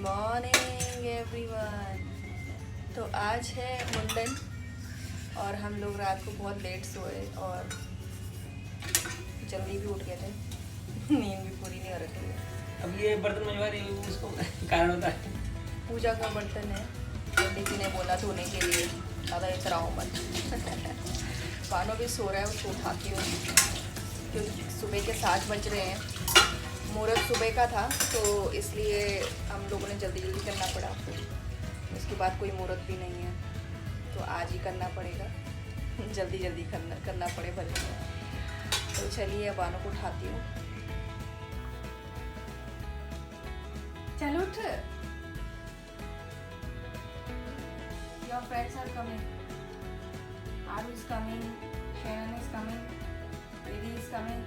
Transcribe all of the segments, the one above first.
Morning everyone. तो आज है मुंडन और हम लोग रात को बहुत लेट सोए और जल्दी भी उठ गए थे। नींद भी पूरी नहीं हो रही थी। अब ये बर्तन मंजवा रही हूँ, उसको कारण होता है। पूजा का बर्तन है, पंडित जी ने बोला धोने के लिए, ज़्यादा इतराओ मत। पानो भी सो रहा है, उसको उठाती हूँ क्योंकि सुबह के 7 बज रहे हैं। मुहूर्त सुबह का था तो इसलिए हम लोगों ने जल्दी जल्दी करना पड़ा। उसके बाद कोई मुहूर्त भी नहीं है तो आज ही करना पड़ेगा, जल्दी जल्दी करना पड़े भले। तो चलिए अब बानों को उठाती हूँ। चलो उठ। Your friends are coming. Aru is coming. Sharon is coming. Didi is coming.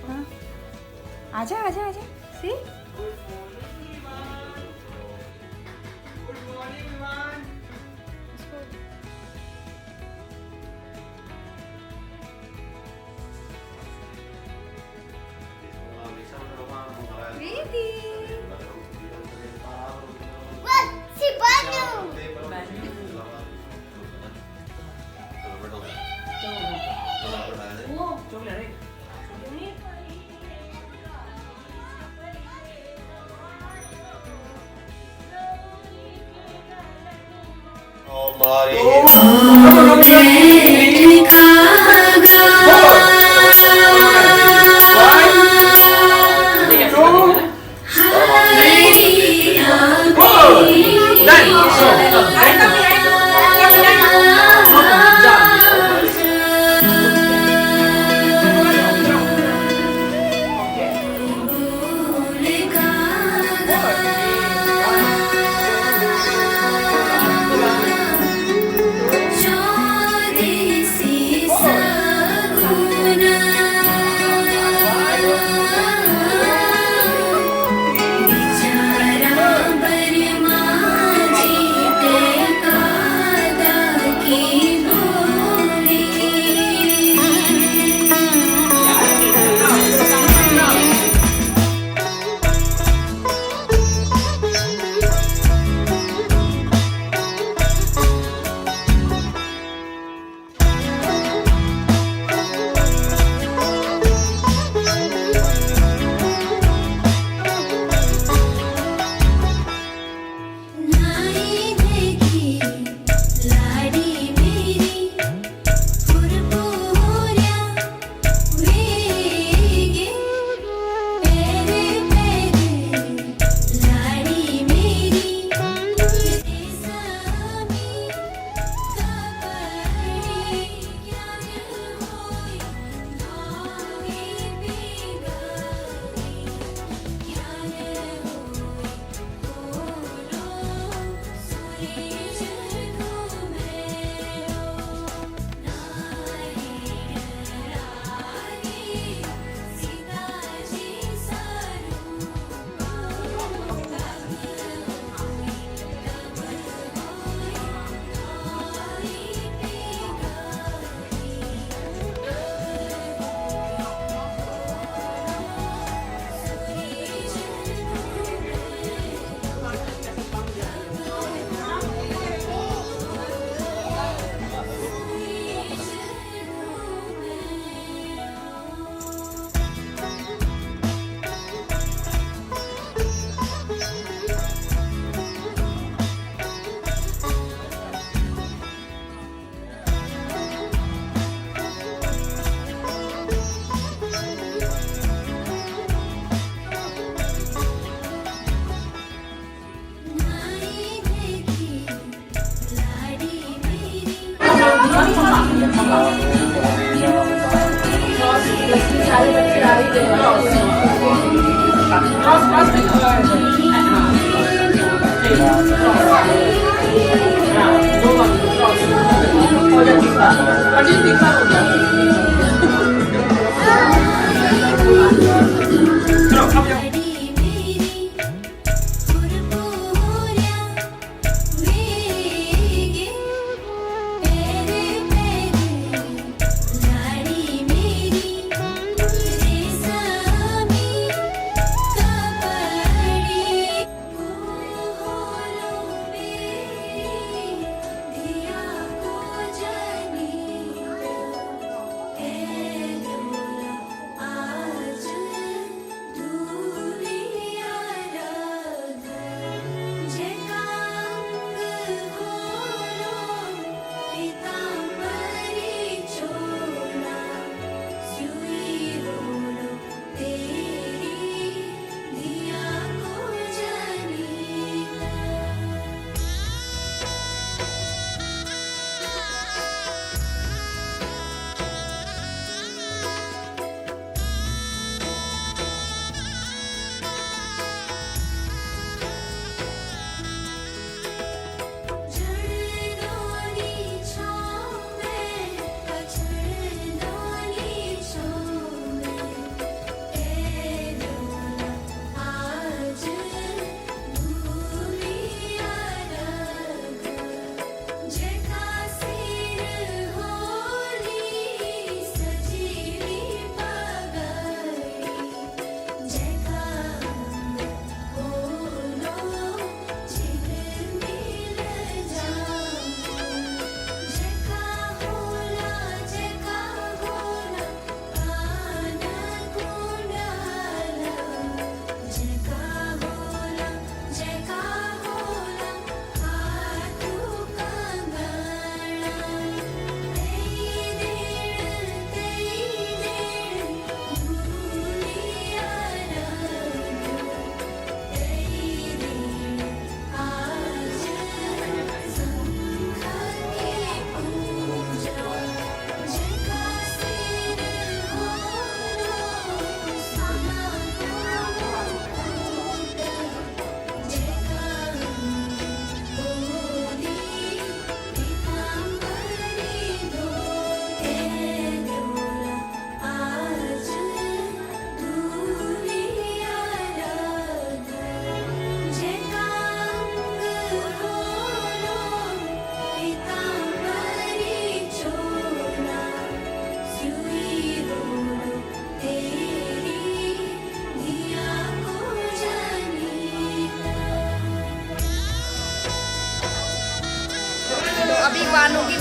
हाँ, आजा आजा आजा। See?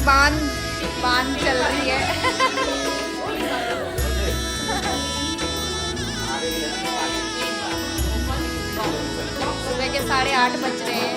बांध चल रही है। सुबह के 8:30 बज रहे हैं।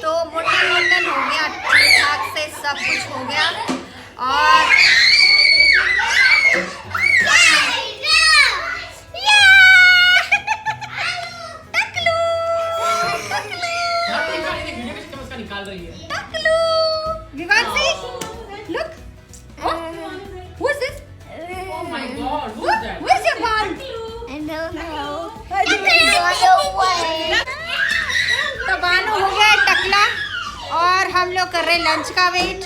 तो मुंडन हो गया, ठीक ठाक से सब कुछ हो गया। और निकाल रही है विवांशी, look, who is this? Oh my God, who is that? Where's your ball? I don't know. तो बानू हो गया है टकला और हम लोग कर रहे हैं लंच का वेट।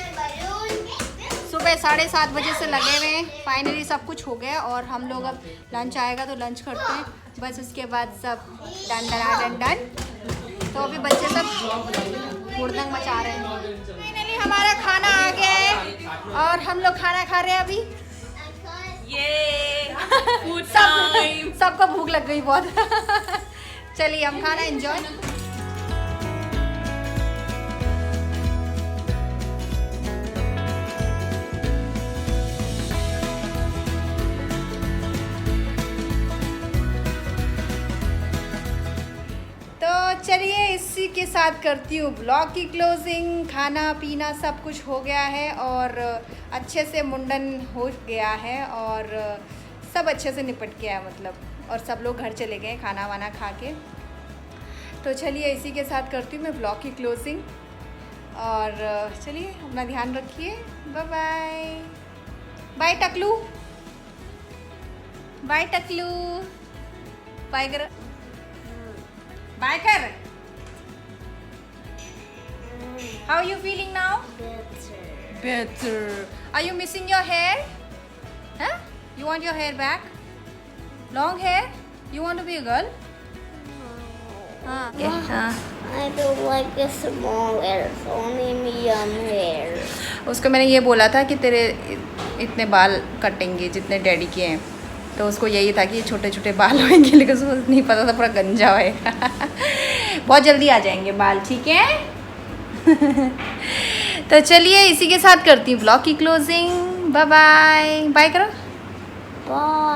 सुबह 7:30 बजे से लगे हुए हैं। फाइनली सब कुछ हो गया और हम लोग अब लंच आएगा तो लंच करते हैं, बस उसके बाद सब डन। तो अभी बच्चे सब हुड़दंग मचा रहे हैं। फाइनली हमारा खाना आ गया है और हम लोग खाना खा रहे हैं अभी। ये सबको भूख लग गई बहुत। चलिए हम खाना एंजॉय। चलिए इसी के साथ करती हूँ ब्लॉग की क्लोजिंग। खाना पीना सब कुछ हो गया है और अच्छे से मुंडन हो गया है और सब अच्छे से निपट गया है मतलब, और सब लोग घर चले गए खाना वाना खा के। तो चलिए इसी के साथ करती हूँ मैं ब्लॉग की क्लोजिंग और चलिए अपना ध्यान रखिए। Bye bye. बाय टकलू, बाय टकलू, बाय कर, बाय कर। How are you feeling now? Better. Better. Are you missing your hair? Huh? You want your hair back? Long hair? You want to be a girl? हाँ. हाँ. I don't like a small hair, only medium hair. उसको मैंने ये बोला था कि तेरे इतने बाल कटेंगे जितने डैडी के हैं, तो उसको यही था कि छोटे छोटे बाल होंगे, लेकिन उसको नहीं पता था पूरा गंजा होएगा. बहुत जल्दी आ जाएंगे बाल, ठीक है. तो चलिए इसी के साथ करती हूँ ब्लॉग की क्लोजिंग. Bye bye. बाय करो. Bye.